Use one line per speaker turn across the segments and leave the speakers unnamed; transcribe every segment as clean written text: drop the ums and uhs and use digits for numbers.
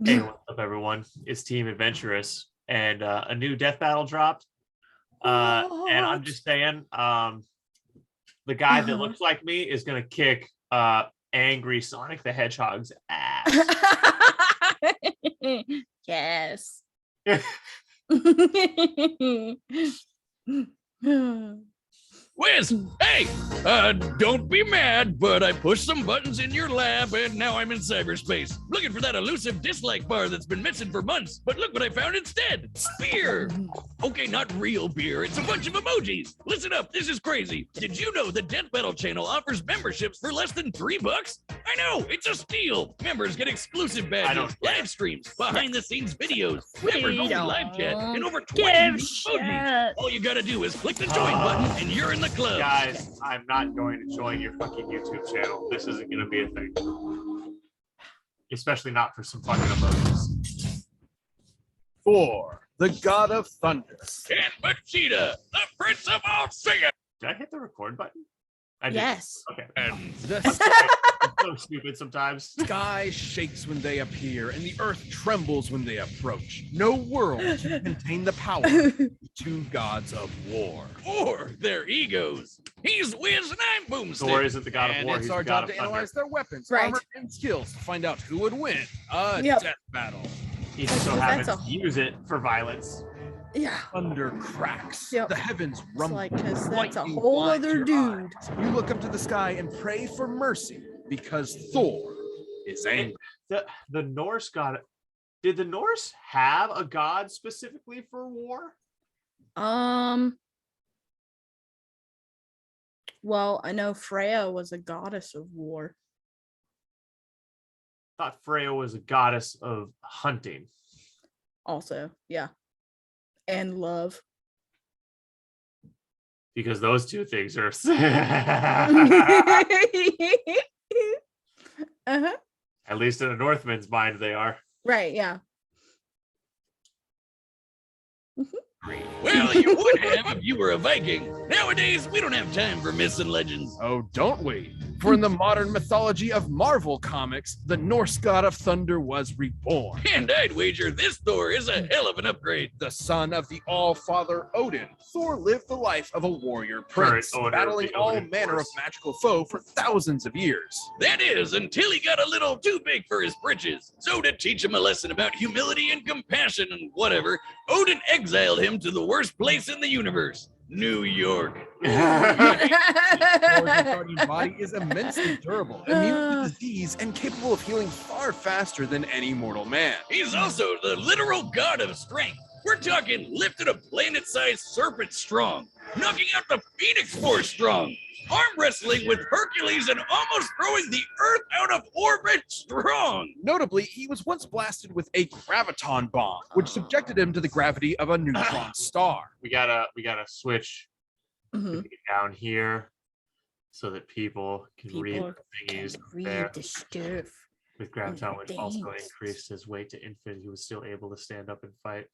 Hey, what's up, everyone? It's Team Adventurous, and a new death battle dropped. And I'm just saying, the guy that looks like me is gonna kick angry Sonic the Hedgehog's ass.
Yes.
Wiz, hey, don't be mad, but I pushed some buttons in your lab and now I'm in cyberspace. Looking for that elusive dislike bar that's been missing for months, but look what I found instead. Beer. Okay, not real beer, it's a bunch of emojis. Listen up, this is crazy. Did you know the Death Battle channel offers memberships for less than $3? I know, it's a steal. Members get exclusive badges, live streams, behind the scenes videos, members only live chat, and over 20 emojis. All you gotta do is click the join button and you're in the club.
Guys, I'm not going to join your fucking YouTube channel. This isn't gonna be a thing. Especially not for some fucking emojis.
Thor, the god of thunder.
And Vegeta, the prince of all singing.
Did I hit the record button? I did.
Yes.
Okay.
And
The
I'm so stupid sometimes.
sky shakes when they appear, and the earth trembles when they approach. No world can contain the power of the two gods of war.
or their egos. He's Wiz and I'm Boomstick.
Thor isn't the god of
And
war.
it's
He's
our
the god
job
of
to
thunder.
analyze their weapons,
Right.
armor, and skills to find out who would win a
Yep.
death battle.
He just so
That's
happens
a-
to use it for violence.
Yeah.
Thunder cracks.
Yep.
The heavens
It's
rumble.
like, 'cause that's a
lightning
whole
blinds
other
your
dude.
eyes. You look up to the sky and pray for mercy because Thor is angry.
The Norse god. Did the Norse have a god specifically for war?
Well, I know Freya was a goddess of war.
I thought Freya was a goddess of hunting.
Also, yeah. And love.
Because those two things are
Uh-huh.
at least in a Northman's mind they are.
Right, yeah.
Well, you would have if you were a Viking. Nowadays, we don't have time for myths and legends.
Oh, don't we? For in the modern mythology of Marvel Comics, the Norse god of thunder was reborn.
And I'd wager this Thor is a hell of an upgrade.
The son of the All-Father Odin, Thor lived the life of a warrior prince,
owner of
battling
the
all
Odin
manner
Force.
of magical foe for thousands of years.
That is, until he got a little too big for his britches. So to teach him a lesson about humility and compassion and whatever, Odin exiled him to the worst place in the universe, New York.
Thor's guardian body is immensely durable, immune to disease, and capable of healing far faster than any mortal man.
He's also the literal god of strength. We're talking lifted a planet-sized serpent strong, knocking out the Phoenix Force strong, arm wrestling with Hercules and almost throwing the Earth out of orbit strong.
Notably, he was once blasted with a graviton bomb, which subjected him to the gravity of a neutron star.
we gotta switch
Mhm.
down here so that people can
People
read the thingies
Read
there.
the stuff.
With Graviton, which also
things.
increased his weight to infinite, he was still able to stand up and fight.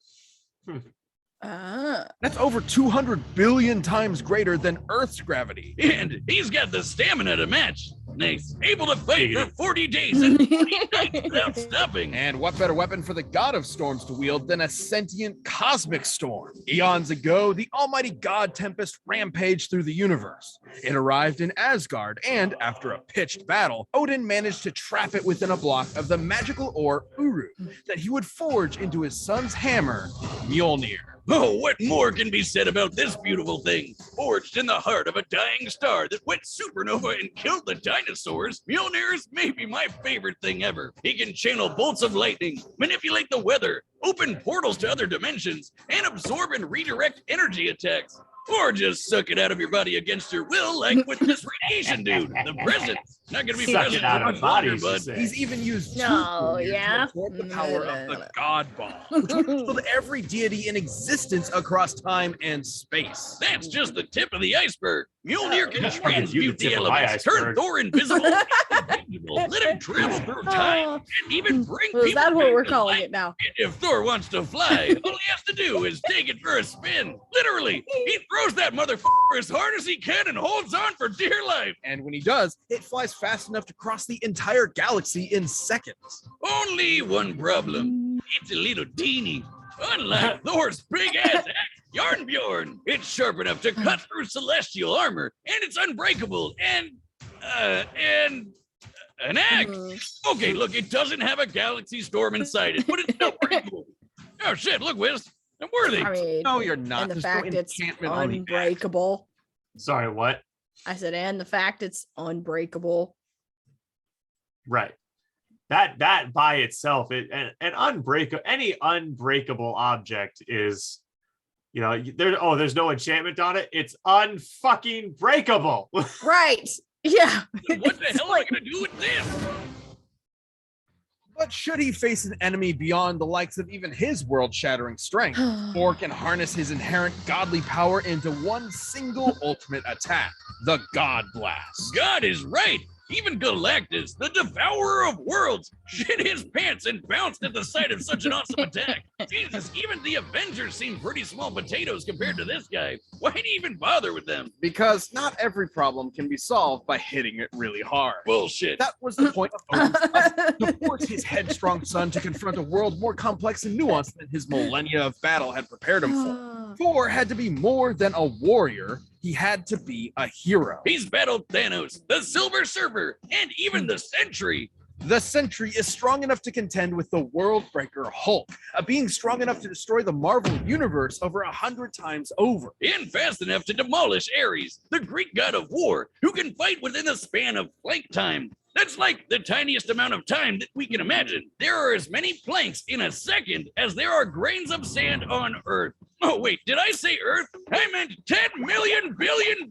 Ah.
That's over 200 billion times greater than Earth's gravity.
And he's got the stamina to match. Nice. Able to fight for
Giggity.
40 days and 40 nights without stopping.
And what better weapon for the god of storms to wield than a sentient cosmic storm? Eons ago, the almighty god Tempest rampaged through the universe. It arrived in Asgard, and after a pitched battle, Odin managed to trap it within a block of the magical ore Uru that he would forge into his son's hammer, Mjolnir.
Oh, what more can be said about this beautiful thing? Forged in the heart of a dying star that went supernova and killed the dinosaurs, Mjolnir is maybe my favorite thing ever. He can channel bolts of lightning, manipulate the weather, open portals to other dimensions, and absorb and redirect energy attacks. Or just suck it out of your body against your will, like with this radiation dude. The presence. Not gonna be
Suck
present
it out
for
of
much longer,
bodies, you
bud.
say.
He's even used
No,
Mjolnir
yeah.
to absorb the power of the God Bomb, which would killed every deity in existence across time and space.
That's just the tip of the iceberg. Mjolnir can
You
transmute
the
the
tip of my
elements, turn
iceberg.
Thor invisible, intangible, let him travel through time, and even bring
Well, is
people
that what
back
we're
to
calling
life.
it now?
If Thor wants to fly, all he has to do is take it for a spin. Literally, he throws that motherfucker as hard as he can and holds on for dear life.
And when he does, it flies fast enough to cross the entire galaxy in seconds.
Only one problem. It's a little teeny. Unlike Thor's big-ass axe, Yarnbjorn, it's sharp enough to cut through celestial armor, and it's unbreakable, and an axe. Okay, look, it doesn't have a galaxy storm inside it, but it's still pretty cool. Oh shit, look, Wiz, I'm worthy.
I mean,
No, you're not.
and the
There's no
fact it's
enchantment on the axe.
unbreakable.
Sorry, what?
I said, and the fact it's unbreakable.
Right. That by itself, any unbreakable object is, there's no enchantment on it. It's unfucking breakable.
Right. Yeah.
What the hell am I gonna do with this?
But should he face an enemy beyond the likes of even his world-shattering strength, Thor can harness his inherent godly power into one single ultimate attack, the God Blast.
God is right. Even Galactus, the devourer of worlds, shit his pants and bounced at the sight of such an awesome attack. Jesus, even the Avengers seem pretty small potatoes compared to this guy. Why'd he even bother with them?
Because not every problem can be solved by hitting it really hard.
Bullshit.
That was the point of Odin's quest, to force his headstrong son to confront a world more complex and nuanced than his millennia of battle had prepared him for. Thor had to be more than a warrior. He had to be a hero.
He's battled Thanos, the Silver Surfer, and even the Sentry.
The Sentry is strong enough to contend with the world breaker Hulk, a being strong enough to destroy the Marvel universe over 100 times over.
And fast enough to demolish Ares, the Greek god of war, who can fight within the span of plank time. That's like the tiniest amount of time that we can imagine. There are as many planks in a second as there are grains of sand on Earth. Oh, wait, did I say Earth? I meant 10 million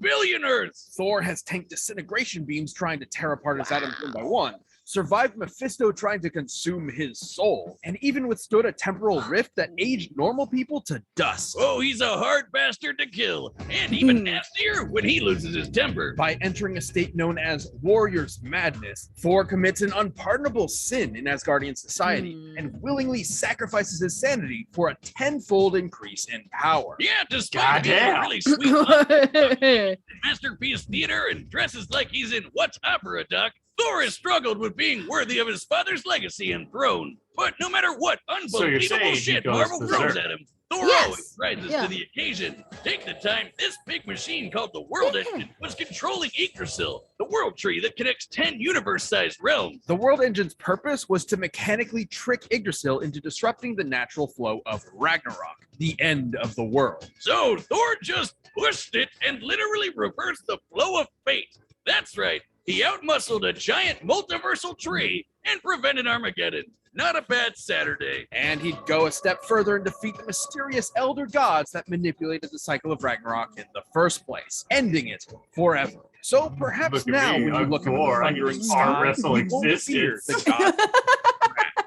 billion Earths.
Thor has tanked disintegration beams trying to tear apart his atoms one by one, survived Mephisto trying to consume his soul, and even withstood a temporal rift that aged normal people to dust.
Oh, he's a hard bastard to kill, and even nastier when he loses his temper.
By entering a state known as Warrior's Madness, Thor commits an unpardonable sin in Asgardian society and willingly sacrifices his sanity for a tenfold increase in power.
Yeah, despite being a
Goddamn.
really sweet masterpiece theater and dresses like he's in What's Opera, Doc, Thor has struggled with being worthy of his father's legacy and throne. But no matter what unbelievable
saying he
shit
goes
Marvel
to
throws
Zack.
at him, Thor
Yes.
always rises
Yeah.
to the occasion. Take the time. This big machine called the World
Yeah.
Engine was controlling Yggdrasil, the world tree that connects 10 universe-sized realms.
The World Engine's purpose was to mechanically trick Yggdrasil into disrupting the natural flow of Ragnarok, the end of the world.
So Thor just pushed it and literally reversed the flow of fate. That's right. He outmuscled a giant multiversal tree and prevented Armageddon. Not a bad Saturday.
And he'd go a step further and defeat the mysterious elder gods that manipulated the cycle of Ragnarok in the first place, ending it forever. So perhaps
Look at
now,
me,
when you
I'm
look at
Thor,
the
I'm
thundering
your
sky,
arm wrestle
you won't fear
existence.
the god.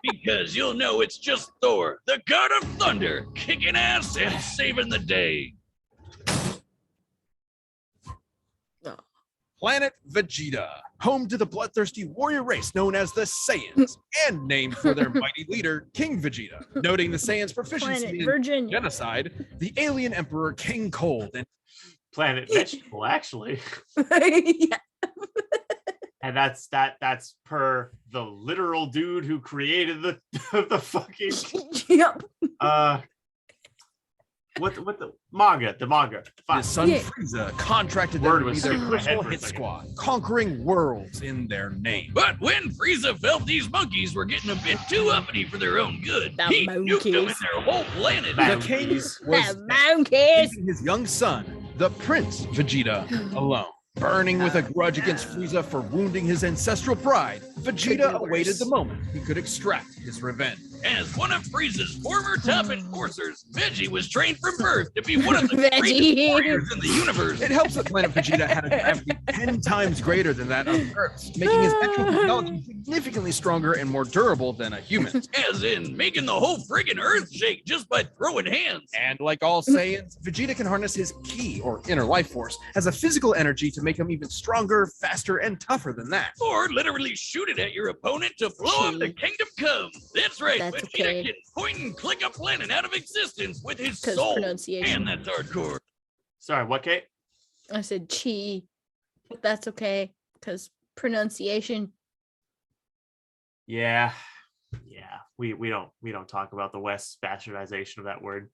Because you'll know it's just Thor, the god of thunder, kicking ass and saving the day.
Planet Vegeta, home to the bloodthirsty warrior race known as the Saiyans, and named for their mighty leader, King Vegeta. Noting the Saiyans' proficiency
Planet
in
Virginia.
genocide, the alien emperor King Cold and
Planet Vegetable, actually.
Yeah.
And that's per the literal dude who created the fucking
Yep.
what the manga. Fine.
his son
Yeah.
Frieza contracted
Word
them to be
was
their
sticking in my head
personal
for a
hit
second.
squad, conquering worlds in their name.
But when Frieza felt these monkeys were getting a bit too uppity for their own good,
The
he nuked them in
monkeys.
their whole planet.
That-
The king was
The monkeys.
leaving his young son, the Prince Vegeta, alone. Burning with a grudge against Frieza for wounding his ancestral pride, Vegeta
Could be
awaited
worse.
the moment he could extract his revenge.
As one of Frieza's former top enforcers, Veggie was trained from birth to be one of the
Veggie.
greatest warriors in the universe.
It helps that Planet Vegeta had a gravity 10 times greater than that of Earth's, making his actual technology significantly stronger and more durable than a human's.
As in making the whole friggin' earth shake just by throwing hands.
And like all Saiyans, Vegeta can harness his ki, or inner life force, as a physical energy to make him even stronger, faster, and tougher than that.
Or literally shoot it at your opponent to blow up the
Gee.
kingdom come. That's right,
That's
Vegeta
okay.
can point and click a planet out of existence with his
'Cause
soul.
pronunciation.
And that's hardcore.
Sorry, what, Kate?
I said chi, but that's okay because pronunciation.
Yeah. We don't talk about the West's bastardization of that word.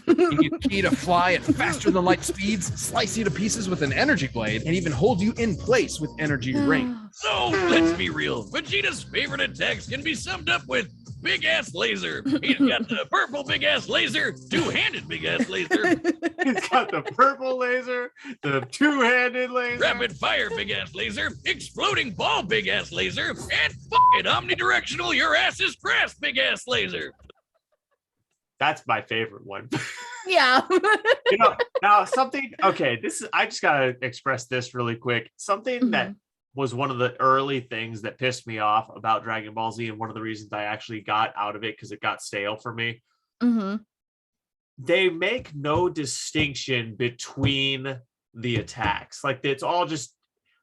You key to fly at faster than light speeds, slice you to pieces with an energy blade, and even hold you in place with energy ring.
So let's be real. Vegeta's favorite attacks can be summed up with big ass laser. He's got the purple big ass laser, two-handed big ass laser,
He's got the purple laser, the two-handed laser,
rapid fire big ass laser, exploding ball big ass laser, and fucking omnidirectional your ass is grass big ass laser.
That's my favorite one.
Yeah.
Now something. Okay, I just gotta express this really quick. Something that was one of the early things that pissed me off about Dragon Ball Z, and one of the reasons I actually got out of it because it got stale for me. They make no distinction between the attacks. Like it's all just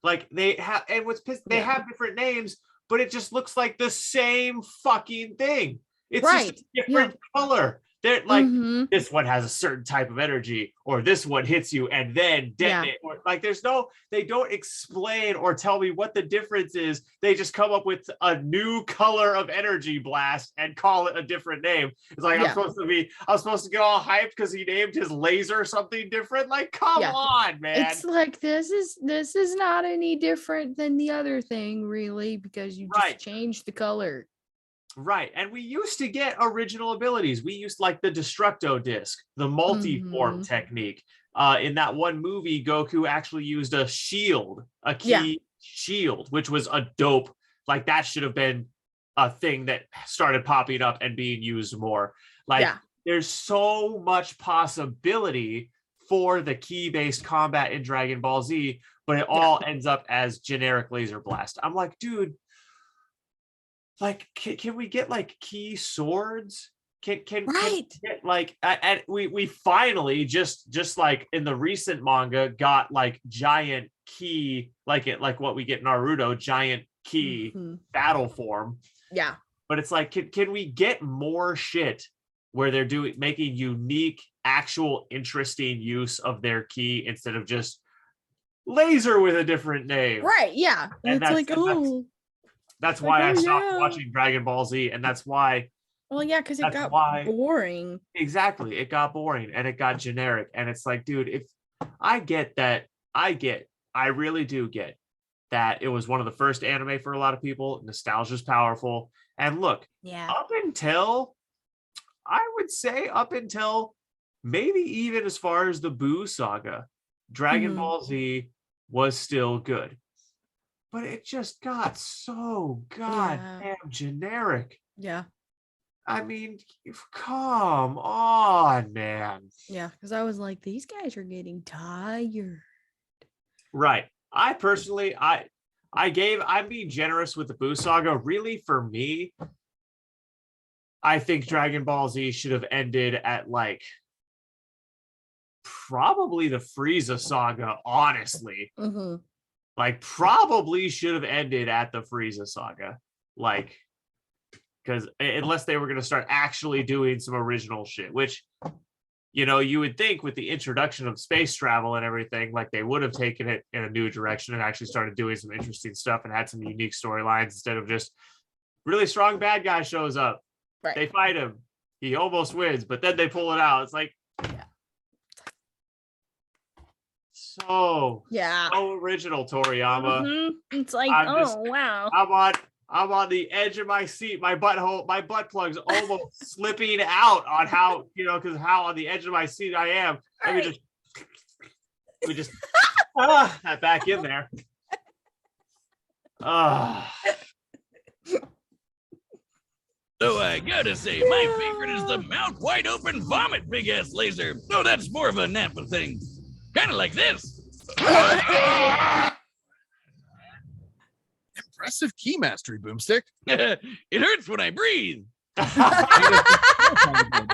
like they have, and they have different names, but it just looks like the same fucking thing. It's just a different color. They're like, this one has a certain type of energy, or this one hits you and then detonate. Or like, they don't explain or tell me what the difference is. They just come up with a new color of energy blast and call it a different name. It's like, I'm supposed to get all hyped because he named his laser something different. Like, come on, man.
It's like, this is not any different than the other thing, really, because you just changed the color.
Right. And we used to get original abilities. We used like the Destructo disc, the multi-form technique. In that one movie, Goku actually used a shield, a key shield, which was a dope. Like that should have been a thing that started popping up and being used more. Like there's so much possibility for the key-based combat in Dragon Ball Z, but it all ends up as generic laser blast. I'm like, dude, like, can we get like key swords? Can we get like, and we finally just like in the recent manga got like giant key, like what we get in Naruto, giant key battle form.
Yeah.
But it's like, can we get more shit where they're making unique, actual, interesting use of their key instead of just laser with a different name?
Right. Yeah. And it's like,
that's why I stopped watching Dragon Ball Z, and that's why.
Well, yeah, because it got boring.
Exactly, it got boring and it got generic, and it's like, dude, if I get that, I really do get that it was one of the first anime for a lot of people. Nostalgia's powerful, and look, up until maybe even as far as the Buu saga, Dragon Ball Z was still good. But it just got so goddamn generic.
Yeah.
I mean, come on, man.
Yeah, because I was like, these guys are getting tired.
Right. I personally, I'm being generous with the Buu saga. Really, for me, I think Dragon Ball Z should have ended at like probably the Frieza saga, honestly. Like, probably should have ended at the Frieza saga. Like, because unless they were going to start actually doing some original shit, which, you would think with the introduction of space travel and everything, like they would have taken it in a new direction and actually started doing some interesting stuff and had some unique storylines instead of just really strong bad guy shows up. Right. They fight him. He almost wins, but then they pull it out. It's like, so original, Toriyama.
It's like, wow.
I'm on the edge of my seat. My butt plug's almost slipping out on how, because how on the edge of my seat I am. Let me just that back in there.
So I gotta say, my favorite is the mouth wide open vomit big ass laser. No, that's more of a Nappa thing. Kind of like this.
Impressive key mastery, Boomstick.
It hurts when I breathe.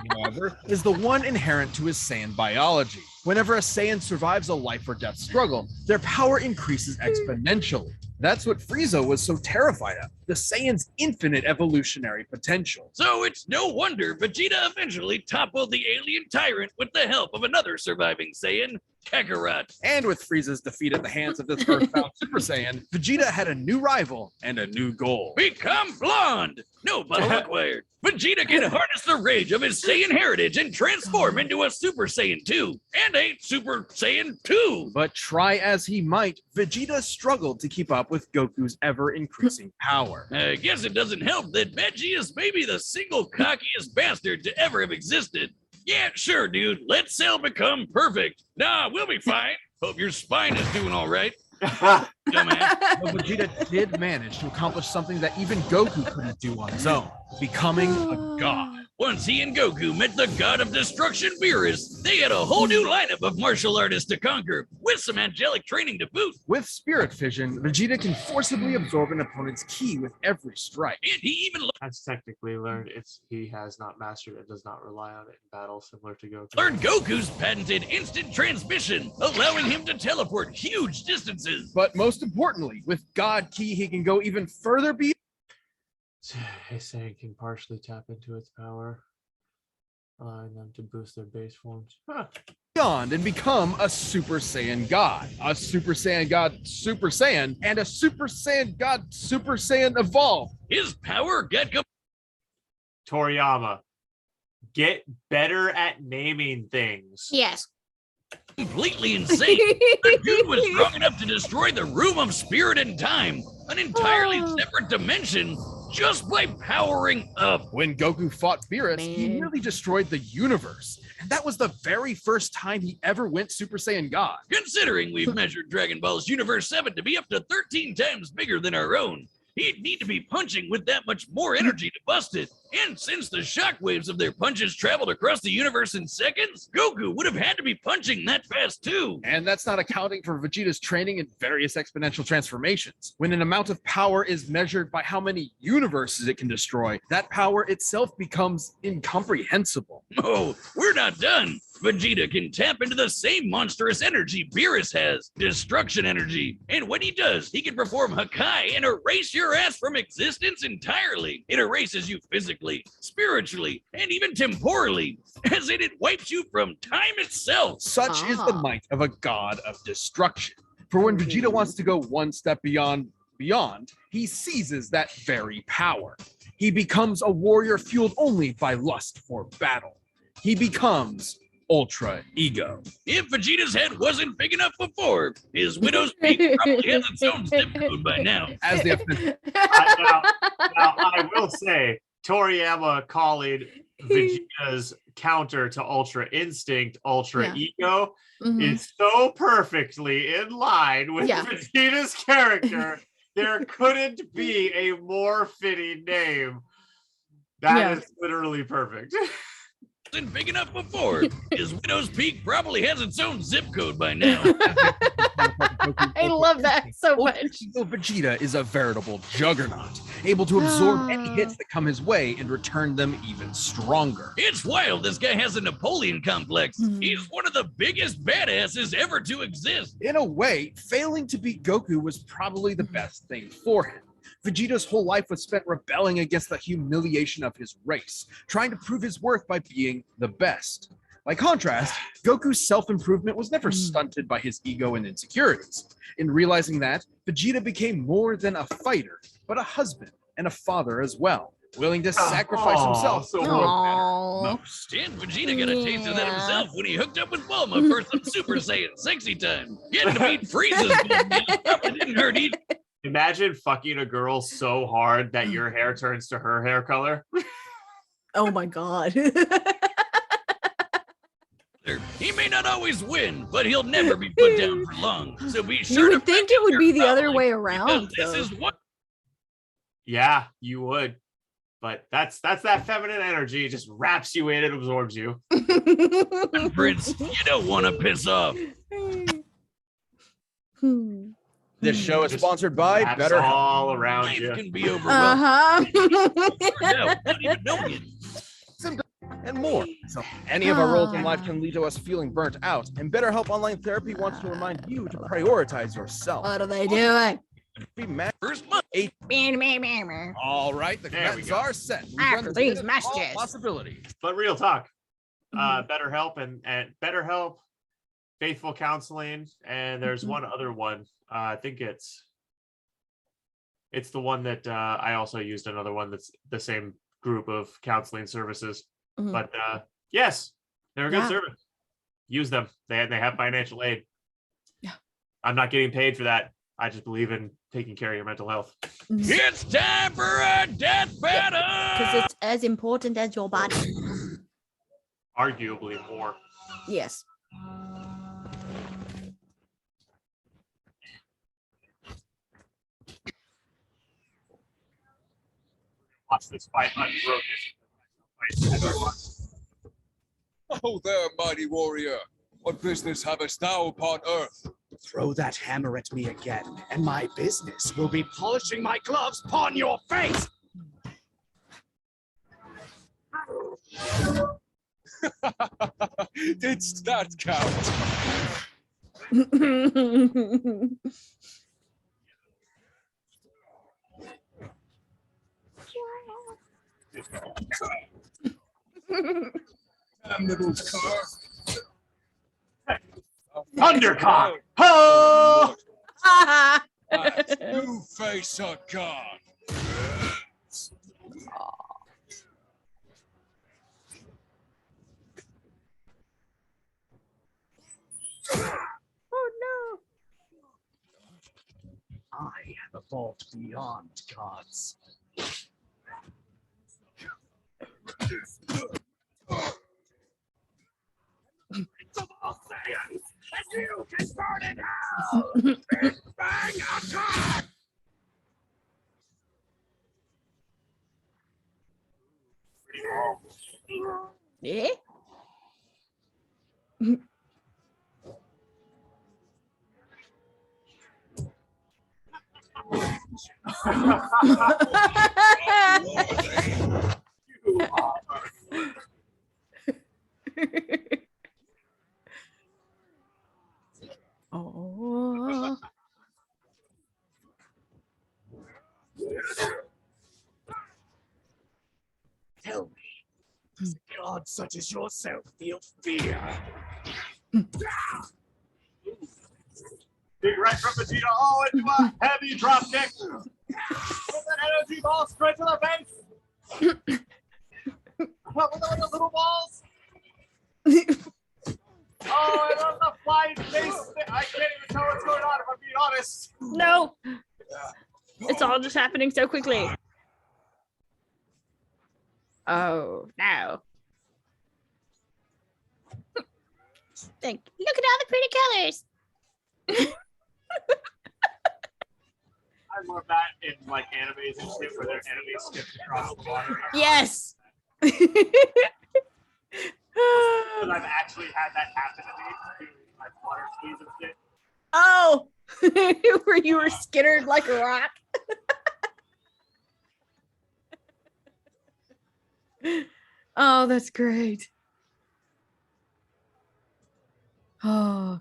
However, is the one inherent to his Saiyan biology. Whenever a Saiyan survives a life or death struggle, their power increases exponentially. That's what Frieza was so terrified of, the Saiyan's infinite evolutionary potential.
So it's no wonder Vegeta eventually toppled the alien tyrant with the help of another surviving Saiyan, Kakarot.
And with Frieza's defeat at the hands of this earthbound Super Saiyan, Vegeta had a new rival and a new goal.
Become blonde. No bottle required. Vegeta can harness the rage of his Saiyan heritage and transform into a Super Saiyan 2 and a Super Saiyan 2.
But try as he might, Vegeta struggled to keep up with Goku's ever-increasing power.
I guess it doesn't help that Veggie is maybe the single cockiest bastard to ever have existed. Yeah, sure, dude. Let Cell become perfect. Nah, we'll be fine. Hope your spine is doing all right. Dumbass.
But Vegeta did manage to accomplish something that even Goku couldn't do on his own, becoming a god.
Once he and Goku met the god of destruction, Beerus, they had a whole new lineup of martial artists to conquer, with some angelic training to boot.
With Spirit Fission, Vegeta can forcibly absorb an opponent's ki with every strike.
And he even
That's technically learned. He has not mastered it, does not rely on it in battle, similar to Goku.
learned Goku's patented instant transmission, allowing him to teleport huge distances.
But most importantly, with God Ki, he can go even further beyond.
His Saiyan can partially tap into its power, allowing them to boost their base forms.
And become a Super Saiyan God, a Super Saiyan God Super Saiyan, and a Super Saiyan God Super Saiyan Evolve.
His power got
Toriyama, get better at naming things.
Yes.
completely insane. The dude was strong enough to destroy the Room of Spirit and Time, an entirely separate dimension, just by powering up.
When Goku fought Beerus, he
Man.
nearly destroyed the universe. And that was the very first time he ever went Super Saiyan God.
Considering we've measured Dragon Ball's Universe 7 to be up to 13 times bigger than our own, he'd need to be punching with that much more energy to bust it. And since the shockwaves of their punches traveled across the universe in seconds, Goku would have had to be punching that fast too.
And that's not accounting for Vegeta's training in various exponential transformations. When an amount of power is measured by how many universes it can destroy, that power itself becomes incomprehensible.
Oh, we're not done. Vegeta can tap into the same monstrous energy Beerus has, destruction energy. And when he does, he can perform Hakai and erase your ass from existence entirely. It erases you physically, spiritually, and even temporally, as in it wipes you from time itself.
Such is the might of a god of destruction. For when Vegeta wants to go one step beyond, he seizes that very power. He becomes a warrior fueled only by lust for battle. He becomes Ultra Ego.
If Vegeta's head wasn't big enough before, his widow's peak probably has its own zip code by now.
As the
Now, I will say, Toriyama calling Vegeta's counter to Ultra Instinct Ultra Ego is so perfectly in line with Vegeta's character. There couldn't be a more fitting name. That is literally perfect.
Wasn't big enough before. His widow's peak probably has its own zip code by now.
I love that so much.
Vegeta is a veritable juggernaut, able to absorb any hits that come his way and return them even stronger.
It's wild this guy has a Napoleon complex. He's one of the biggest badasses ever to exist.
In a way, failing to beat Goku was probably the best thing for him. Vegeta's whole life was spent rebelling against the humiliation of his race, trying to prove his worth by being the best. By contrast, Goku's self-improvement was never stunted by his ego and insecurities. In realizing that, Vegeta became more than a fighter, but a husband and a father as well, willing to sacrifice himself for what mattered most.
And Vegeta got a taste of that himself when he hooked up with Bulma for some Super Saiyan sexy time. Getting to beat Frieza's Bulma probably didn't hurt either.
Imagine fucking a girl so hard that your hair turns to her hair color.
Oh my god.
He may not always win, but he'll never be put down for long. So be sure
You
to
would think
practice
it would
your
be the other
fouling,
way
because
around,
This
though.
is what
Yeah, you would. But that's that feminine energy. It just wraps you in and absorbs you.
Prince, you don't want to piss off.
This show is
Just
sponsored by
wraps
BetterHelp.
all around
Life
you.
can be overwhelming.
Uh-huh.
Not even knowing it.
And more. So any of our roles in life can lead to us feeling burnt out, and BetterHelp Online Therapy wants to remind you to prioritize yourself.
What are they doing?
Be mad.
First month.
All right, the
There we
credits
go.
are set. We've
After
done
these
all
messages.
possibilities.
But real talk. BetterHelp and BetterHelp Faithful Counseling, and there's one other one. I think it's the one that I also used, another one that's the same group of counseling services. But yes, they're a good service. Use them. They have financial aid.
Yeah.
I'm not getting paid for that. I just believe in taking care of your mental health.
It's time for a death battle.
Because it's as important as your body.
Arguably more.
Yes.
Watch this fight unbroken.
Oh there, mighty warrior. What business havest thou upon earth?
Throw that hammer at me again, and my business will be polishing my gloves upon your face.
Didst that count? Damn little car.
Thundercock! Ho!
You face a god.
Oh no.
I have evolved beyond gods. Of all Saiyans, and you can burn it out! Big Bang attack!
Yeah. Oh.
Tell me, does a god such as yourself feel fear?
Big right from Vegeta. Oh, into a heavy drop kick. With an energy ball straight to the face. What with the little balls? Oh, and on the flying face. I can't even tell what's going on if I'm being honest.
No. It's all just happening so quickly. Oh, no.
Think, look at all the pretty colors.
I love that in like animes and shit where their enemies skip across the water.
Yes.
Because I've actually had that happen to me doing like water skis and shit.
Oh, where you were skittered like a rock.
Oh, that's great. Oh.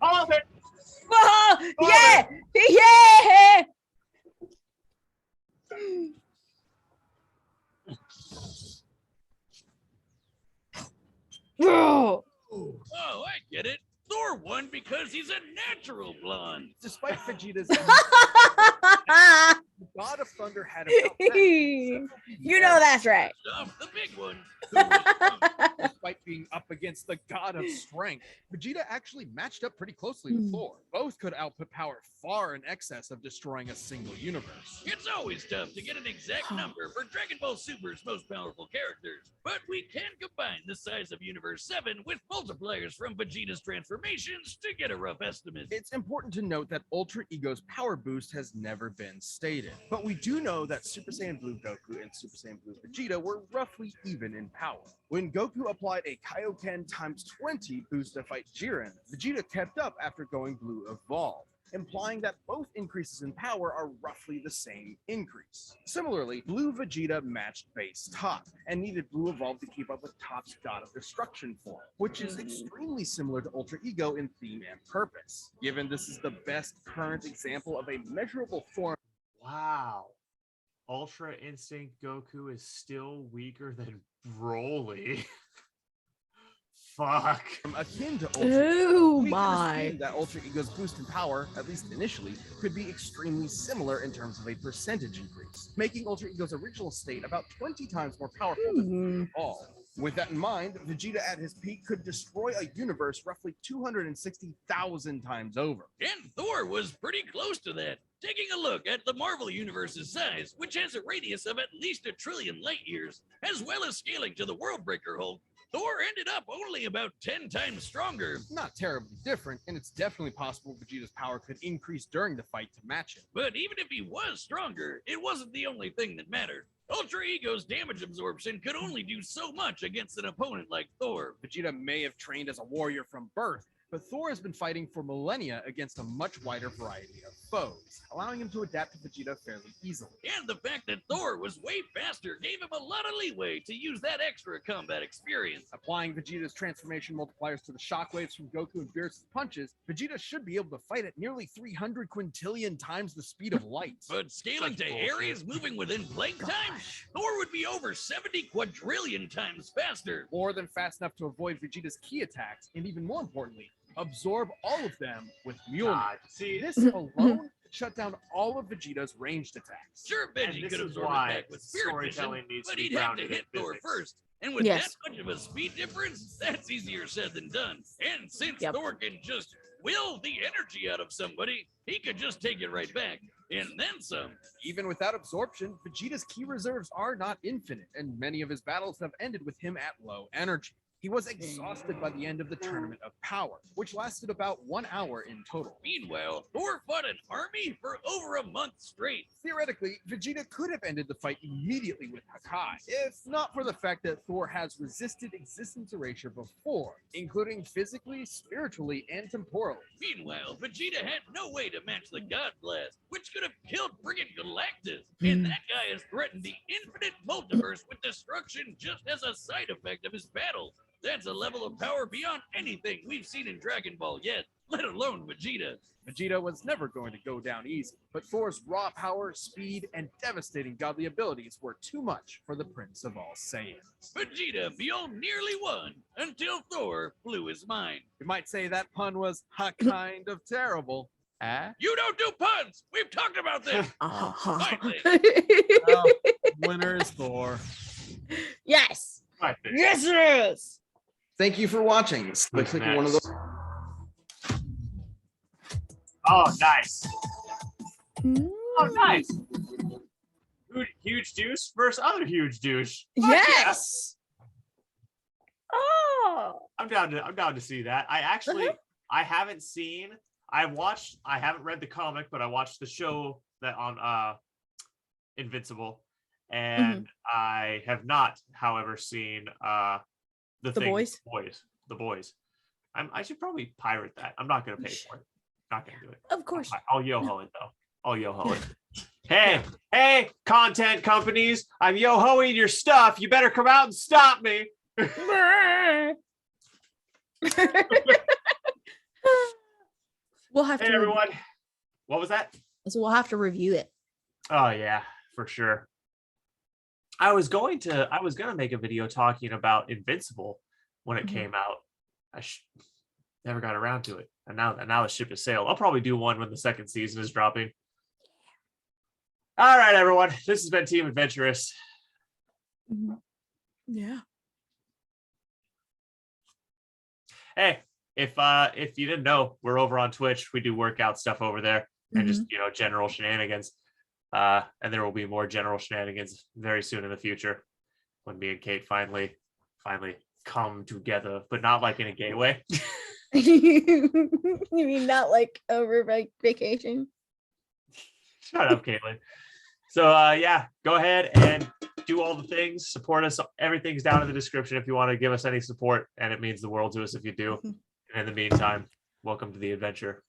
All of it.
Oh, yeah, yeah.
Oh.
Oh, I get it. Thor won because he's a natural blonde.
Despite Vegeta's the God of Thunder had him outmatched
You know that's right.
Stuff, the big one.
despite being up against the God of Strength. Vegeta actually matched up pretty closely with Thor. Both could output power far in excess of destroying a single universe.
It's always tough to get an exact number for Dragon Ball Super's most powerful characters, but we can combine the size of Universe 7 with multipliers from Vegeta's transformations to get a rough estimate.
It's important to note that Ultra Ego's power boost has never been stated, but we do know that Super Saiyan Blue Goku and Super Saiyan Blue Vegeta were roughly even in power. When Goku applied a Kaioken times 20 boost to fight Jiren, Vegeta kept up after going blue evolved, implying that both increases in power are roughly the same increase. Similarly, blue Vegeta matched base Top, and needed blue evolve to keep up with Top's God of Destruction form, which is extremely similar to Ultra Ego in theme and purpose. Given this is the best current example of a measurable form.
Wow. Ultra Instinct Goku is still weaker than Broly. Fuck.
Akin to Ultra
Oh
we can
my.
assume that Ultra Ego's boost in power, at least initially, could be extremely similar in terms of a percentage increase, making Ultra Ego's original state about 20 times more powerful than all. With that in mind, Vegeta at his peak could destroy a universe roughly 260,000 times over.
And Thor was pretty close to that. Taking a look at the Marvel Universe's size, which has a radius of at least 1 trillion light years, as well as scaling to the Worldbreaker Hulk, Thor ended up only about 10 times stronger.
Not terribly different, and it's definitely possible Vegeta's power could increase during the fight to match it.
But even if he was stronger, it wasn't the only thing that mattered. Ultra Ego's damage absorption could only do so much against an opponent like Thor.
Vegeta may have trained as a warrior from birth, but Thor has been fighting for millennia against a much wider variety of foes, allowing him to adapt to Vegeta fairly easily.
And the fact that Thor was way faster gave him a lot of leeway to use that extra combat experience.
Applying Vegeta's transformation multipliers to the shockwaves from Goku and Beerus' punches, Vegeta should be able to fight at nearly 300 quintillion times the speed of light.
But scaling
Such
to
bullshit.
areas moving within blink time, Thor would be over 70 quadrillion times faster.
More than fast enough to avoid Vegeta's key attacks, and even more importantly, absorb all of them with Mjolnir.
God, see,
This alone could shut down all of Vegeta's ranged attacks.
Sure,
and
Veggie
this
could
is
absorb
why
it back with spirit vision,
storytelling needs
but
to be
he'd have to
grounded
hit
in
Thor
physics.
first. And with
Yes.
that much of a speed difference, that's easier said than done. And since
Yep.
Thor can just will the energy out of somebody, he could just take it right back. And then some.
Even without absorption, Vegeta's key reserves are not infinite, and many of his battles have ended with him at low energy. He was exhausted by the end of the Tournament of Power, which lasted about 1 hour in total.
Meanwhile, Thor fought an army for over a month straight.
Theoretically, Vegeta could have ended the fight immediately with Hakai, if not for the fact that Thor has resisted existence erasure before, including physically, spiritually, and temporally.
Meanwhile, Vegeta had no way to match the God Blast, which could have killed friggin' Galactus. And that guy has threatened the infinite multiverse with destruction just as a side effect of his battles. That's a level of power beyond anything we've seen in Dragon Ball yet, let alone Vegeta.
Vegeta was never going to go down easy, but Thor's raw power, speed, and devastating godly abilities were too much for the Prince of All Saiyans.
Vegeta beyond nearly won until Thor blew his mind.
You might say that pun was kind of terrible.
You don't do puns! We've talked about this! Finally.
Well, winner is Thor.
Yes.
My thing.
Yes, it is.
Thank you for watching. By
Who's
clicking one of
next?
those.
Oh, nice. Oh, nice. Huge douche versus other huge douche. Fuck yeah.
Yes. Oh.
I'm down to see that. I actually I haven't read the comic, but I watched the show that on Invincible, and I have not, however, seen the
Boys?
The Boys. I should probably pirate that. I'm not gonna pay for it. Not gonna do it.
Of course.
I'll yo-ho it though. I'll yo-ho it. Hey, content companies, I'm yo-hoing your stuff. You better come out and stop me.
We'll have
Hey
to.
everyone. What was that?
So we'll have to review it.
Oh yeah, for sure. I was gonna make a video talking about Invincible when it came out. I never got around to it, and now the ship has sailed. I'll probably do one when the second season is dropping. All right, everyone. This has been Team Adventurous.
Yeah.
Hey, if you didn't know, we're over on Twitch. We do workout stuff over there, and just general shenanigans. And there will be more general shenanigans very soon in the future when me and Kate finally come together, but not like in a gay way.
You mean not like over vacation?
Shut up, Caitlin. So yeah, go ahead and do all the things, support us. Everything's down in the description if you want to give us any support, and it means the world to us if you do. And in the meantime, welcome to the adventure.